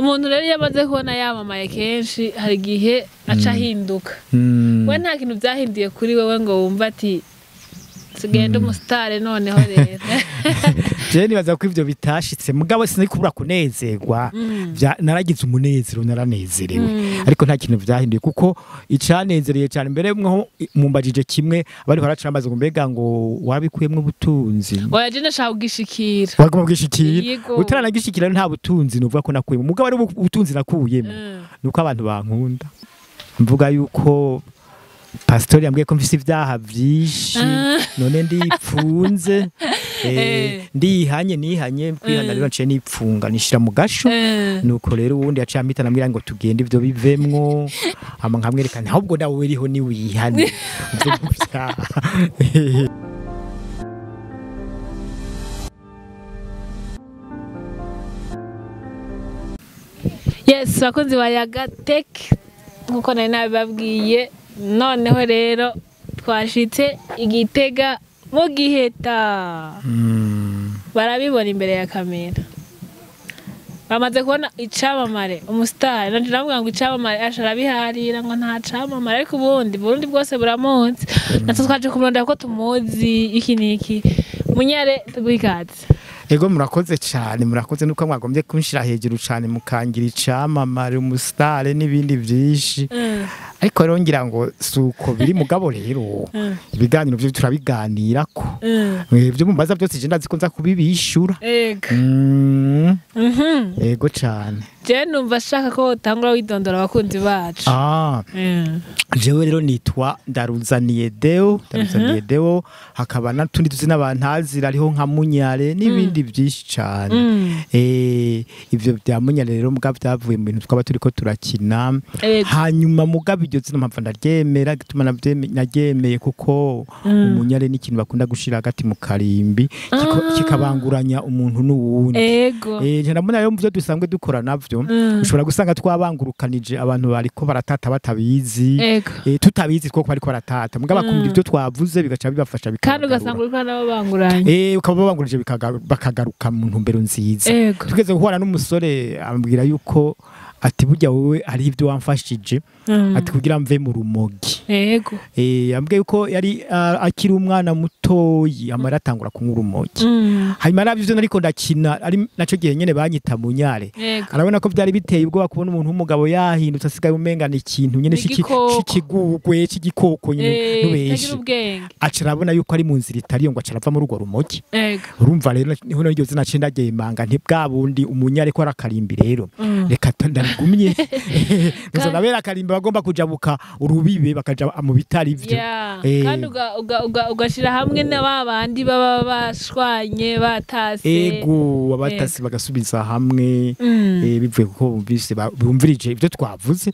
umuntu rero yamaze kubona yamamaye kenshi hari gihe aca hinduka we nta kintu byahinduye kuri wewe ngo wumva ati sigenda umusitare noneho rero je nibaza ko ivyo bitashitse mugabo sinari kubura kunezerwa naragize umunezero naranezerewe ariko nta kintu vyahinduye kuko icanezereye cyane mbere mwo mumbajije kimwe abari baraca amaze ngo mbega ngo wabikuyemwo ubutunzi oya je ndashaka kugishikira wagomba kugishikira utaranagishikira nta butunzi nuvuga ko nakuyemo mugabo ari ubutunzi nakuyemo nuko abantu bankunda mvuga yuko Pastori yambwiye ko mfise ivyaha vyinshi none ndipfunze nihanye kwihana rero nce nipfunga nishira mu gasho nuko rero uwundi yaciye ampita nambwira ngo tugende ivyo bivemwo hama nkamwerekana ahubwo nawe weriho ni wihane yes bakunzi bayaga tech nkuko nari nabibabwiye noneho rero twashitse Igitega mu Giheta barabibona imbere ya kamera bamaze kubona icamamare umustar nanje navuga ngo icamamare asharabiharira ngo nta camamare ariko Burundi bwose buramuzi natwe twaje kumurondera ko tumuzi iki niki Munyare tugwikaze ego murakoze cyane murakoze nuko mwagombye kunshira hejuru cyane mukangira icamamare umustar n'ibindi byinshi ariko rero ngira ngo suko biri mugabo rero ibiganiro byo turabiganira ko byo mumbaza byose je ndazi ko nza kubibishura ego cyane je numva shaka ko tangura widondora abakunzi bacu jewe rero nitwa Ndaruzaniye Deo hakaba natundi tuzina abantazira ariho nka Munyare n'ibindi byinshi cyane ivyo bya Munyare rero mugabo byavuye mu bintu twaba turiko turakina hanyuma mugabo iryo zina mpamva ndaryemera gituma naryemeye kuko Umunyare ni ikintu bakunda gushira hagati mu karimbi kikabanguranya umuntu n'uwundi je ndabona rero mu byo dusanzwe dukora navyo ushobora gusanga twabangurukanije abantu bariko baratata batabizi tutabizi ko bariko baratata mugabo akumva ivyo twavuze bigaca bibafasha kandi ugasanga uriko nababanguranye ukababangurije bakagaruka mu ntumbero nziza tugeze guhura n'umusore ambwira yuko ati burya wowe ari ivyo wamfashije ati kugira mve mu rumogi ambwiye yuko yari akiri umwana mutoyi amara atangura kunywa urumogi hanyuma navyo nariko ndakina ari naco gihe nyene banyita Munyare arabona ko byari biteye ubwo bakubona umuntu w'umugabo yahindutse asigaye umengana ikintu nyene shikigugwe c'igikoko nyene nubeshi acarabona yuko ari mu nzira itari ngo acarava muri urwo rumogi urumva rero niho n'iryo zina cenda gemanga ntibwabundi Umunyare ko arakarimbi rero reka gumye nizo nabera karimba bagomba kujabuka urubibe bakaja mu bitari ivyo kandi ugashira hamwe n'ababandi baba bashwanye batase abatasi bagasubiza hamwe bivuye kuko bumvise bumvirije ivyo twavuze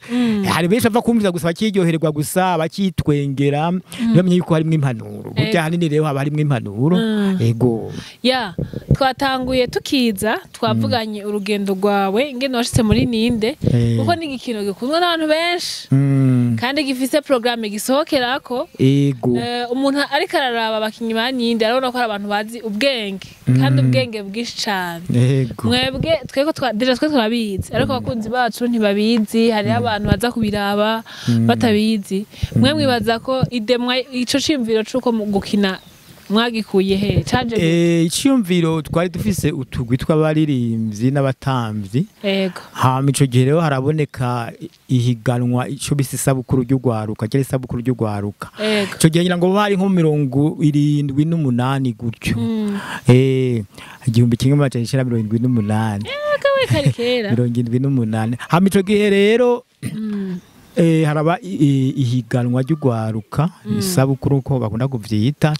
hari benshi bava kumviza gusa bakiryohererwa gusa bakitwengera bamenye yuko harimo impanuro burya hanini rero haba harimo impanuro twatanguye tukiza twavuganye urugendo rwawe ingene washitse muri Ninde kuko ni igikino gikundwa n'abantu benshi kandi gifise programme gisohokerako umuntu ariko araraba abakinyi ba Ninde arabona ko ari abantu bazi ubwenge kandi ubwenge bwinshi cyane mwebwe tweko twabizi ariko abakunzi bacu ntibabizi hari abantu baza kubiraba batabizi mwe mwibaza ko idemwa ico cimviro cuko gukina mwagikuye he caje iciyumviro twari dufise utugwi tw'abaririmbyi n'abatamvyi hama ico gihe rero haraboneka ihiganwa ico bise isabukuru ry'ugwaruka cyari isabukuru ry'ugwaruka ico gihe ngira ngo bari nko 78 gutyo 1978 78 hama ico gihe rero haraba ihiganwa ry'ugwaruka isabukuru ko bakunda kuvyita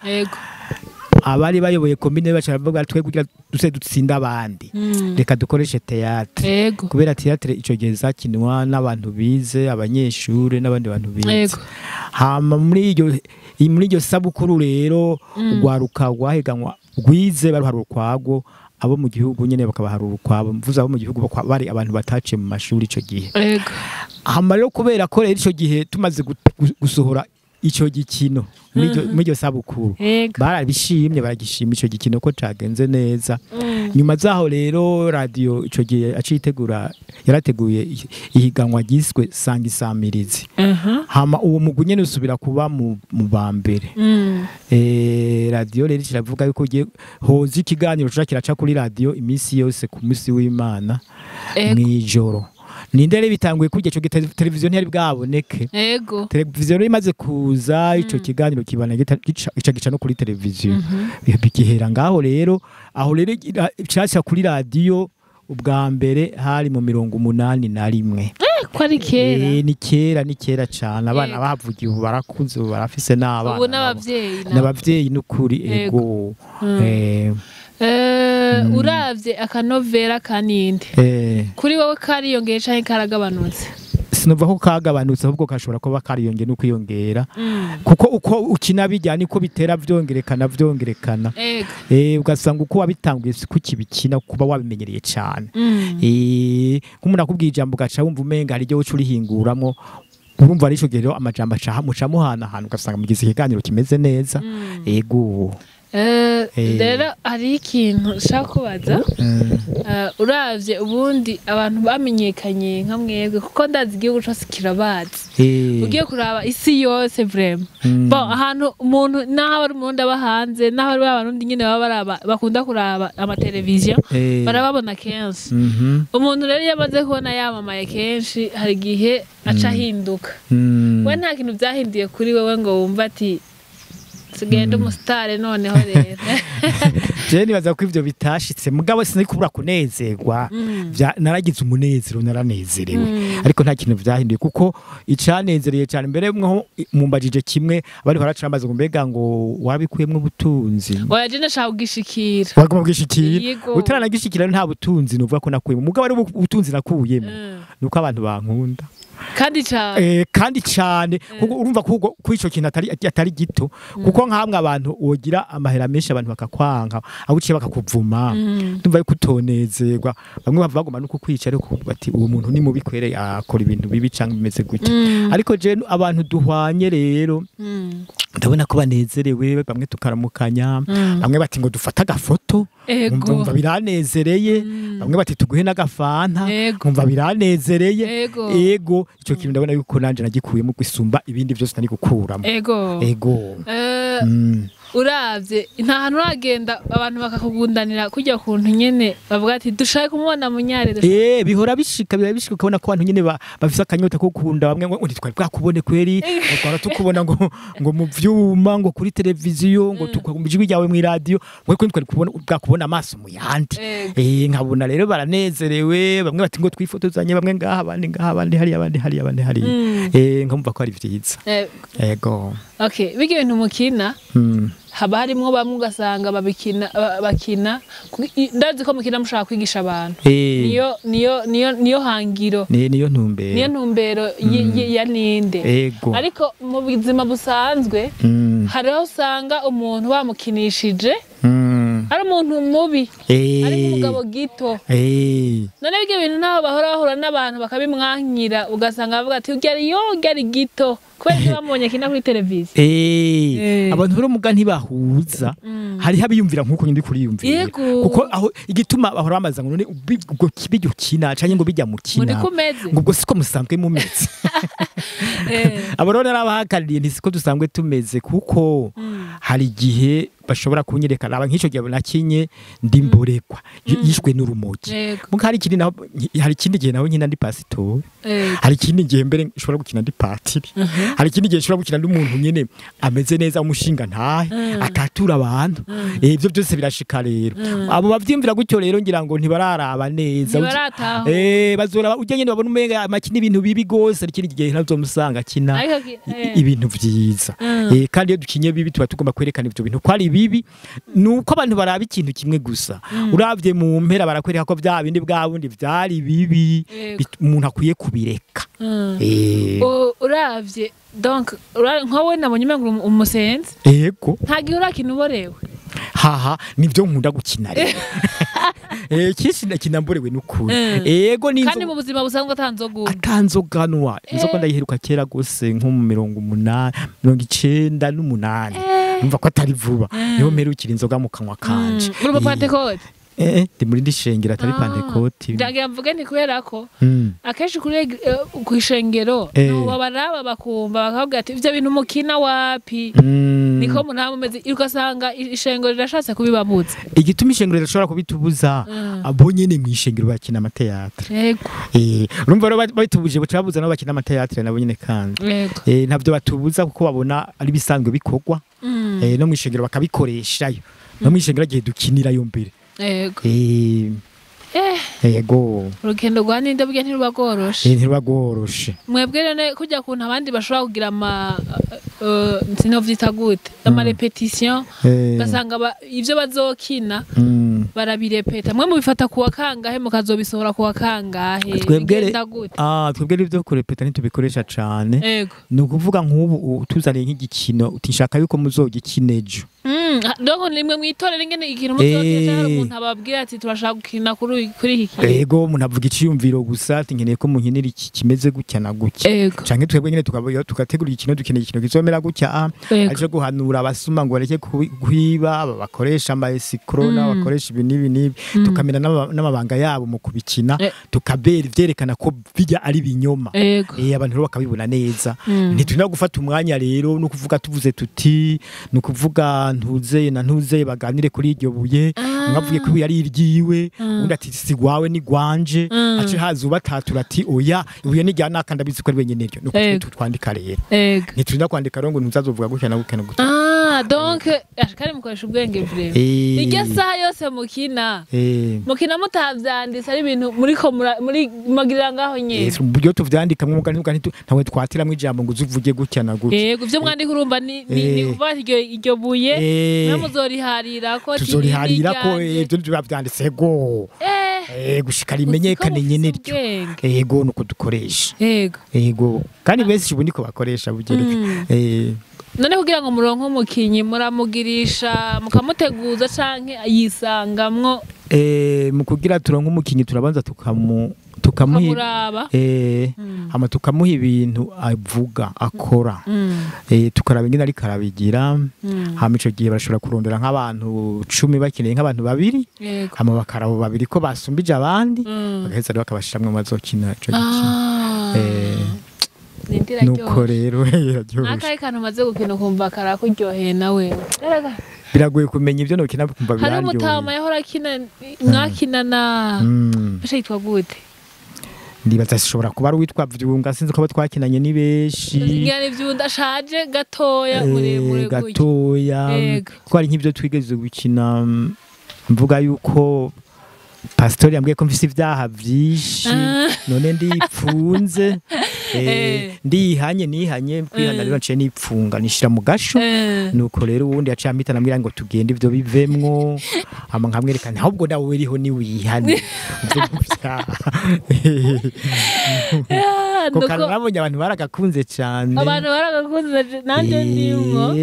abari bayoboye komine bacha bavuga twe kugira duse dutsinda abandi reka dukoreshe théâtre kubera théâtre ico gihe zakinwa n'abantu bize abanyeshure n'abandi bantu bize hama muri iryo sabukuru rero ugwaruka rwahiganwa rwize baruharura kwago abo mu gihugu nyene bakabaharura kwabo mvuza abo mu gihugu bari abantu bataciye mu mashuri ico gihe hama rero kubera ko rero ico gihe tumaze gusohora ico gikino muri iryo sabukuru barabishimye baragishima ico gikino ko cagenze neza nyuma zaho rero radio ico gihe acitegura yarateguye ihiganwa giswe sanga isamirizi hama uwo mugwi nyene usubira kuba mu bambere radio rero kiravuga yuko hoza ikiganiro kiraca kuri radio imisi yose ku musi w'Imana mwijoro Ninde bitanguye kurya ico televiziyo ntiyari bwaboneke televiziyo rero imaze kuza ico kiganiro kibana gica no kuri televiziyo bigihera ngaho rero aho rero cyaca kuri radio ubwa mbere hari mu 81 ko ari kera ni kera cyane abana bavugiye ubu barakuze barafise n'abana ubu n'abavyeyi n'ukuri ego uravye akanovera kaninde kuri wowe kariyongeye canke karagabanutse sinumva ko kagabanutse ahubwo kashobora kuba kariyongeye no kwiyongera kuko uko ukina bijya niko bitera vyongerekana ugasanga uko wabitanguye ku kibikina kuba wabimenyereye cyane nk'umuntu akubwiye ijambo gaca wumva umenga hari ryo ucurihinguramwo urumva ari ico rero amajambo mucamuhana ahantu ugasanga mugize ikiganiro kimeze neza ego rero hari ikintu nshaka kubaza uravye ubundi abantu bamenyekanye nka mwebwe kuko ndazi igihugu cose kirabazi ugiye kuraba isi yose vraiment bon ahantu umuntu naho ari umuntu aba hanze naho ari abantu nyine baba bakunda kuraba amateleviziyo barababona kenshi umuntu rero yamaze kubona yamamaye kenshi hari igihe aca ahinduka we nta kintu vyahinduye kuri wewe ngo wumva ati sigenda umusitare noneho rero je nibaza ko ivyo bitashitse mugabo sinari kubura kunezerwa naragize umunezero naranezerewe ariko nta kintu vyahinduye kuko icanezereye cyane mbere mumbajije kimwe abari baracamaze ngo mbega ngo wabikuyemwo ubutunzi oya je nashaka kugishikira wagomba kugishikira utaranagishikira nta butunzi nuvuga ko nakuyemo mugabo ari ubutunzi nakuyemo nuko abantu bankunda kandi cyane kuko urumva ko ico kintu atari gito kuko nkamwe abantu wogira amahera menshi abantu bakakwanka abuciye bakakuvuma ndumva yuko utonezerwa bamwe bavagoma nuko kwica ariko bati uwo muntu ni mubi kwere akora ibintu bibi canke bimeze gutya ariko je abantu duhwanye rero ndabona ko banezerewe bamwe tukaramukanya bamwe bati ngo dufata agafoto umva biranezereye bamwe bati tuguhe n'agafanta umva biranezereye ego ico kintu ndabona yuko nanje nagikuyemo gusumba ibindi byose nari gukuramo ego uravye nta hantu uragenda abantu bakakugundanira kujya kuntu nyene bavuga ati dushaka kumubona Munyare bihora bishika ukabona ko abantu nyene bafise akanyota ko gukunda bamwe ngo twari bwakubone kweri twara tukubona ngo mu vyuma ngo kuri televiziyo ngo tukumijwi ryawe mu radio ngo twari bwakubona amaso mu yandi nkabona rero baranezerewe bamwe bati ngo twifotozanye bamwe ngaha abandi hari nkamva ko ari vyiza ego okay bige ibintu mukina haba harimo bamwe ugasanga bakina ndazi ko mukina mushaka kwigisha abantu niyo hangiro niyo ntumbero ya Ninde ariko mu buzima busanzwe hariho usanga umuntu bamukinishije ari umuntu mubi ari umugabo gito none bige ibintu naho bahora n'abantu bakabimwankira ugasanga bavuga ati ugari gito kwezi bamubonye kina kuri televiziyo abantu bari muga ntibahuza hari habiyumvira nkuko nyindi kuriyumvira kuko aho igituma bahora bamaza ngo none ubwo kibijyo kina canke ngo bijya mukina ngo ubwo siko musanzwe mumeze abarona n'abahakaririye ntisiko dusanzwe tumeze kuko hari igihe bashobora kunyerekana aba nk'ico gihe nakinye ndimborekwa yishwe n'urumogi muko hari ikindi gihe naho nkina ndi pastor hari ikindi gihe mbere nshobora gukina ndi patiri hari ikindi gihe nshobora gukina n'umuntu nyene ameze neza umushinga ntahe atatura abantu ivyo byose birashika rero abo bavyimvira gutyo rero ngira ngo ntibararaba neza bazora ujye nyene babona umenga amakini ibintu bibi gose ari ikindi gihe ntazomusanga kina ibintu vyiza kandi iyo dukinye bibi tuba tugomba kwerekana ivyo bintu ko ari bibi nuko abantu baraba ikintu kimwe gusa uravye mu mpera barakwereka ko bya bindi bwabundi vyari bibi umuntu akwiye kubireka uravye donc nkawe nabonye umengo umusenzi yego ntagiye urakina uborewe haha nivyo nkunda gukina rero kisi ndakinamborewe n'ukuri ego ninzo kandi mu buzima busanzwe atanzoganwa inzoga ndayiheruka kera gose nko mu 98 numva ko atari vuba niho mperukira inzoga mu kanwa kanje muri Pentecote ndi muri ndishengera atari Pentecote ndagiye mvuge ni kubera ko akeshi ku ishengero babaraba bakumva bakavuga ati ivyo bintu mukina wapi niko munama meze ugasanga ishengero rirashatse kubibabuza igituma ishengero rishobora kubitubuza abo nyene mu ishengero bakina amateatre yego urumva babitubuje bacabuza nabo bakina amateatre nabo nyene kandi ntavyo batubuza kuko babona ari bisanzwe bikorwa no mu ishengero bakabikoreshayo no mu ishengero gihe dukinirayo mbere yego urugendo rwa Ninde bwe ntirubagoroshe ntirubagoroshe mwebwe rene kujya kuntu abandi bashobora kugira sinovyita gute ama repetition basanga ivyo bazokina barabirepeta mwe mubifata kuwa kangahe mukazobisohora kuwa kangahe twebwe ivyo kurepeta ntitubikoresha cane ni ukuvuga nk'ubu tuzaniye nk'igikino utishaka yuko muzogikina ejo donc nimwe mwitorera ingene ikintu muzogikina hari umuntu ababwira ati turashaka gukina kuri iki kintu yego umuntu avuga iciyumviro gusa ati nkeneye ko munkinira iki kimeze gutya na gutya canke twebwe nyene tugategura igikino dukeneye igikino kizomera gutya aje guhanura abasuma ngo bareke kwiba bakoresha amaesikro bakoresha ibintu n'ibi tukamena n'amabanga yabo mu kubikina tukabera ivyerekana ko bijya ari binyoma abantu rero bakabibona neza ntituna gufata umwanya rero no kuvuga tuvuze tuti no kuvuga ntuzeye baganire kuri iryo buye mwavuye ko yari iryiwe undi ati sigwawe ni gwanje ace hazuba tatura ati oya ubuye ni jyana kandabizi ko ari wenyene ryo no twandika rero ntitunda kwandika rero ngo ntuzazovuga gutya na gutya donc ashikari mukoresha ubwenge vrema iryo saha yose mukina mutavyanditse ari ibintu muri magirira ngaho nyene buryo tuvyandikamwe mugani ntawe twatiramwe ijambo ngo uzuvuge gutya na gutya yego ivyo mwandika urumva ni uva iryo buye muzoriharira ko tuzoriharira ko ivyo tuvyanditse go gushika rimenyekane nyene ryo yego nuko dukoresha yego kandi bese ubuniko bakoresha bugereke none kugira ngo muronke umukinyi muramugirisha mukamuteguza canke yisangamwo mu kugira turonke umukinyi turabanza tukamuha tukamuha ibintu avuga akora tukaraba ingene ariko arabigira hama ico gihe bashobora kurondera nk'abantu 10 bakeneye nk'abantu 2 hama bakarabo 2 ko basumbije abandi bagaheza rero bakabashiramwe mazokina ico gikino nuko rero iraryoshye akaye kantu maze gukina kumva karakuryoheye nawe biragoye kumenya ivyo nokina kumva biraryoheye hari umutama yahora akina mwakinana basha yitwa gute ndibaza ashobora kuba ari witwa Vyunga sinzi ko twakinanye ni beshi ngene Vyunda ashaje gatoya muremure gatoya ko ari nk'ivyo twigeze gukina mvuga yuko pastori yambwiye ko mfise ivyaha vyinshi none ndipfunze nihanye kwihana rero nce nipfunga nishira mu gasho nuko rero ubundi yaciye ampita nambwira ngo tugende ivyo bivemwo hama nkamwerekana ahubwo nawe wiriho ni wihane ko kana nabonye abantu baragakunze cyane nanje ndimwo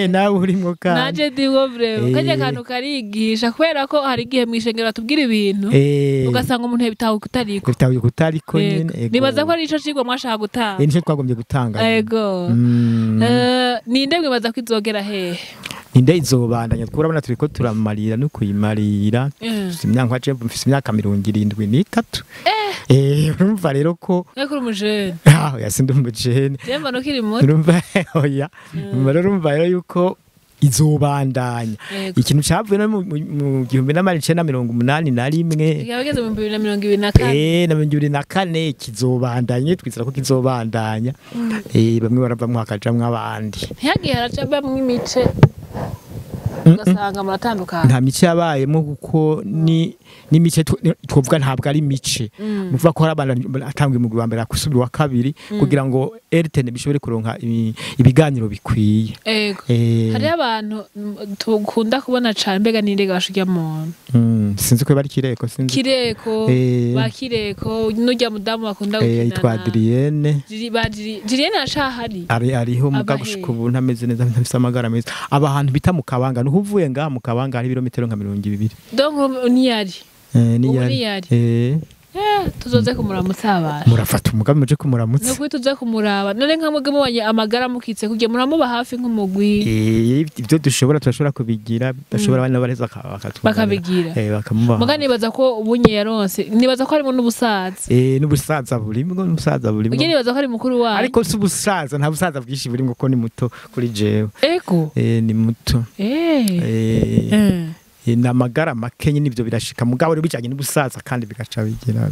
nawe urimo kandi nanje ndimwo vreo kanye kantu karigisha kubera ko hari igihe mwishengera tubwira ibintu ugasanga umuntu yabitaho kutariko nyene nibaza ko ari ico cigwa mwashaka gutanga nico twagombye gutanga yego ninde mwibaza ko izogera hehe Ninde izobandanya twurabona turiko turamarira no kuyimarira mfise imyaka 73 urumva rero ko kuri umujene yasinde umujene temba no kiri muto urumva oya urumva rero yuko izobandanya ikintu cyavuye no mu 1981 yabageze mu 2024 na 2024 kizobandanye twizera ko kizobandanya bamwe baravamwe hakajamwe abandi ntiyagiye haracabamwe imice ugasanga muratandukana nta mice yabayemo kuko ni n'imice twovuga ntabwo ari mice muvuga ko hari abantu atangwe mu rwanda kusubira wa kabiri kugira ngo RTN bishobore kuronka ibiganiro bikwiye hari abantu tukunda kubona cyane mbega ninde gashijya muntu sinzi ko bari kireko bakireko n'ujya mudamu bakunda gukina yitwa Adrienne ashahari ariho mugagushika ubu ntameze neza ntafise amagara meza abahantu bita mu kabanga nuhuvuye nga mu kabanga hari ibirometero nka 200 donc niyari tuzoze kumuramutsa abantu murafata umugambi muje kumuramutsa no tuzoze kumuraba none nka mwebwe mubanye amagara mukitse kugiye muramuba hafi nk'umugwi ibyo turashobora kubigira bashobora bana bareza bakabigira bakamuba muga nibaza ko ubunye yaronse nibaza ko harimo n'ubusaza n'ubusaza burimo n'umusaza burimo ugiye nibaza ko ari mukuru wawe ariko si ubusaza nta busaza bwishi burimo ko ni muto kuri jewe ni muto namagara makenye nivyo birashika mugabo rero bijanye n'ubusaza kandi bigaca bigira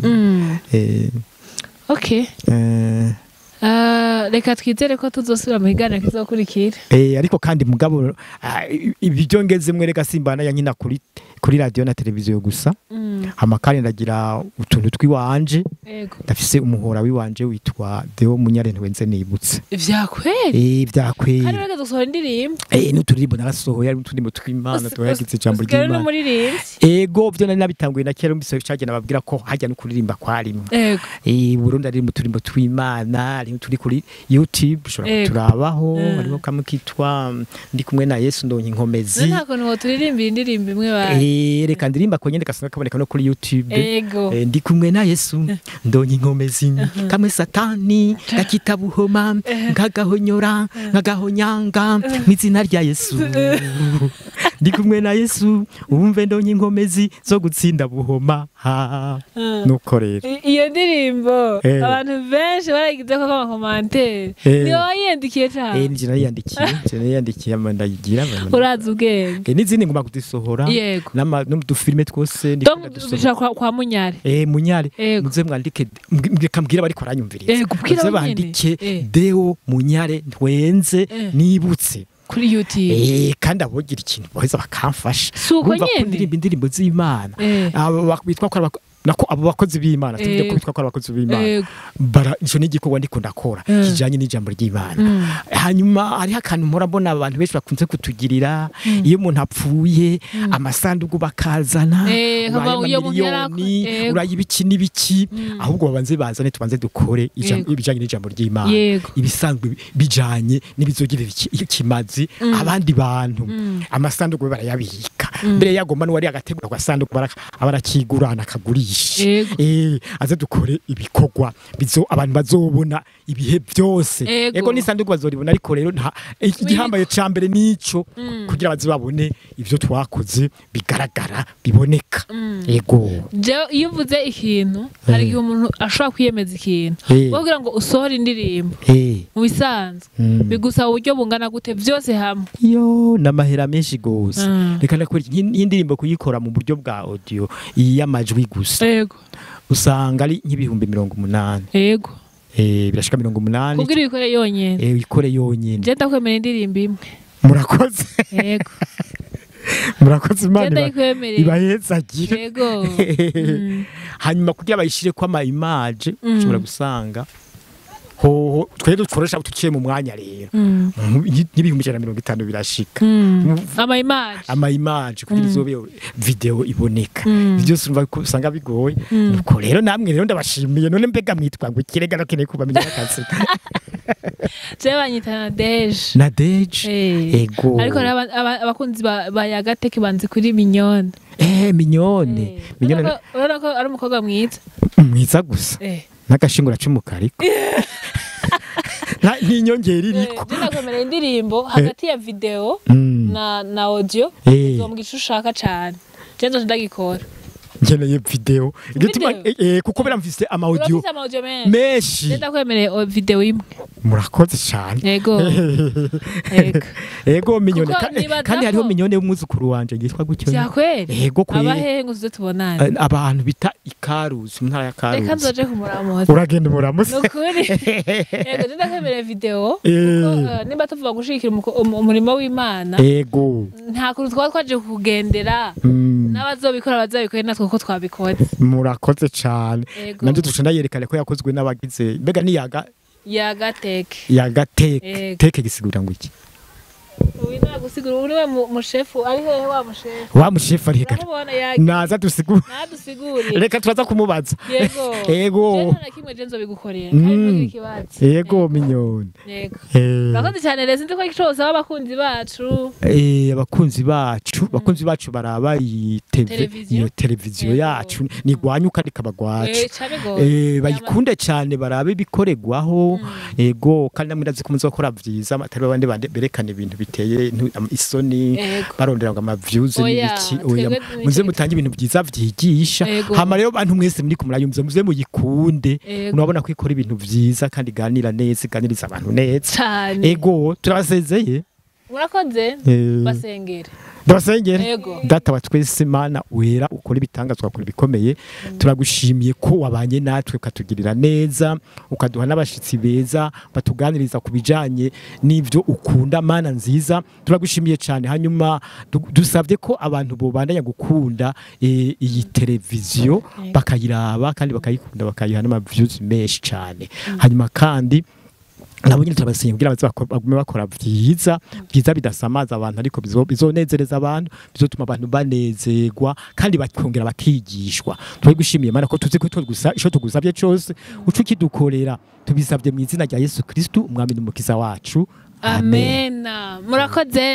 reka twizere ko tuzosubira mu higaniro kizokurikira ariko kandi mugabo ibyo ngezemwe reka simbana yankina kuri radio na televiziyo gusa amakari ndagira utuntu twiwanje ndafise umuhora wiwanje witwa Deo Munyare ntwenze nibutse vyakweri vyakweri hari rega dusohora indirimbo n'uturirimbo narasohoye ari uturimbo tw'Imana tuyagize ijambo ry'Imana vyo nari nabitanguye na kera mbise cyagena babwira ko hajya no kuririmba kwarimwe Burundi ari mu turimbo tw'Imana ari turi kuri YouTube ushobora turabaho ariko kamwe kitwa ndi kumwe na Yesu ndonye inkomezi Ntaco no turirimba indirimbo imwe ba reka ndirimba ko nyene kasanga kaboneka no kuri YouTube ndi kumwe na Yesu ndonye inkomezi kamwe satani gakitabuhoma ngagahonyora ngagahonyanga mwizina rya Yesu ndi kumwe na Yesu umve ndonye inkomezi zo gutsinda buhoma nuko rero iyo ndirimbo abantu benshi baragize ko amakomantere niyo wayendikiye cyane njye nayandikiye amandayigira uraza ubwenge n'izindi ngoma kuzisohora no dufilme twose ndikunda kwa Munyare Munyare muze mwandike mbwira bari koranyumviriza muze bandike Deo Munyare ntwenze nibutse kuri YouTube kandi abogira ikintu baheza bakamfasha kumva kundirimba indirimbo z'Imana abo bitwa ko nako abo bakozi b'Imana tubye ko bitwa ko abakozi b'Imana bara ico n'igikorwa ndikunda kora kijanye n'ijambo ry'Imana hanyuma ari hakantu murabona abantu benshi bakunze kutugirira iyo umuntu apfuye amasandugu bakazana urayibiki n'ibiki ahubwo babanze bazane tubanze dukore ibijanye n'ijambo ry'Imana ibisanzwe bijanye n'ibizogirira ikimazi abandi bantu amasandugu barayabika mbere yagomba n'uwari agategura kwa sandugu abarakigurana akagurisha aze dukore ibikorwa bizo abantu bazobona ibihe byose ego n'isanduku bazoribona ariko rero igihambaye cambere nico kugira bazibabone ivyo twakoze bigaragara biboneka ego iyo uvuze ikintu hari igihe umuntu ashobora kwiyemeza ikintu kugira ngo usohore indirimbo mu bisanzwe bigusaba uburyo bungana gute byose hamwe n'amahera menshi gose reka nakora indirimbo kuyikora mu buryo bwa audio y'amajwi gusa usanga ari nk'ibihumbi 80 birashika 80 kugira ikore yonyene ikore yonyene je ndakwemera indirimbo imwe murakoze murakoze Imana ibahezagira hanyuma kugira bayishire kwa ama image ushobora gusanga twere dukoresha tuciye mu mwanya rero n'ibihumbi 150 birashika ama image kugira izobe video iboneka byose usanga bigoye nuko rero namwe rero ndabashimiye none mbega mwitwa ngo kirega nakeneye kubamenya akazi banyita Nadege ego ariko abakunzi bayagateke banzi kuri Mignone urabona ko ari umukobwa mwiza gusa n'agashingura c'umukariko n'inyongera iriko ndakwemera indirimbo hagati ya video na audio uzombwisha ushaka cyane je ndagikora nkeneye video kuko biramvise ama audio menshi ndakwemereye video imwe murakoze cyane ego Mignone kandi hariho Mignone w'umuzukuru wanje yitwa gutyo ego abahe ngo tuze tubonane abantu bita Karusi mu ntara ya Karusi reka nzoje kumuramuza uragenda umuramutse nukuri yego ndakemera video kuko nimba tuvuga gushikira umurimo w'Imana yego nta kuntu twaje kugendera n'abazobikora bazabikora natwe ko twabikoze murakoze cyane nanje dushanda yerekane ko yakozwe n'abagize mbega ni yagateke gisigura ngo iki Wina gusigura uriwe mu chef ari hehe wa mu chef ari hehe naza dusigura reka turaza kumubaza yego na kimwe jenzo bigukorera ari ikibazo yego minyoni yego bakoze cyane rese ndiko cyose abakunzi bacu abakunzi bacu baraba iyo televiziyo yacu ni gwanyuka rikabagwacu bayikunde cyane barabe bikoregwaho yego kandi namwe ndazi gukora vyiza amatari babandi berekana ibintu biteye isoni barondera ngo ama views n'ibiki muze mutange ibintu byiza vyigisha hama rero bantu mwese muri kumurayumva muze muyikunde unabona ko ikora ibintu vyiza kandi ganira neza ganiriza abantu neza ego turabasezeye murakoze basengere Ndabasengere data wa twese Mana wera ukora ibitangazwa kuri bikomeye turagushimiye ko wabanye natwe ukatugirira neza ukaduha n'abashitsi beza batuganiriza kubijanye n'ivyo ukunda Mana nziza turagushimiye cyane hanyuma dusabye ko abantu bobandanya gukunda iyi televiziyo bakayiraba kandi bakayikunda bakayiha n'ama views menshi cyane hanyuma kandi nabo nyine turabasenya kugira bagume bakora vyiza bidasamaza abantu ariko bizonezereza abantu bizotuma abantu banezerwa kandi bakongera bakigishwa twigushimiye Mana ko tuzi ko gusa ico tugusabye cyose uco kidukorera tubisabye mu izina rya Yesu Kristo umwami n'umukiza wacu amen murakoze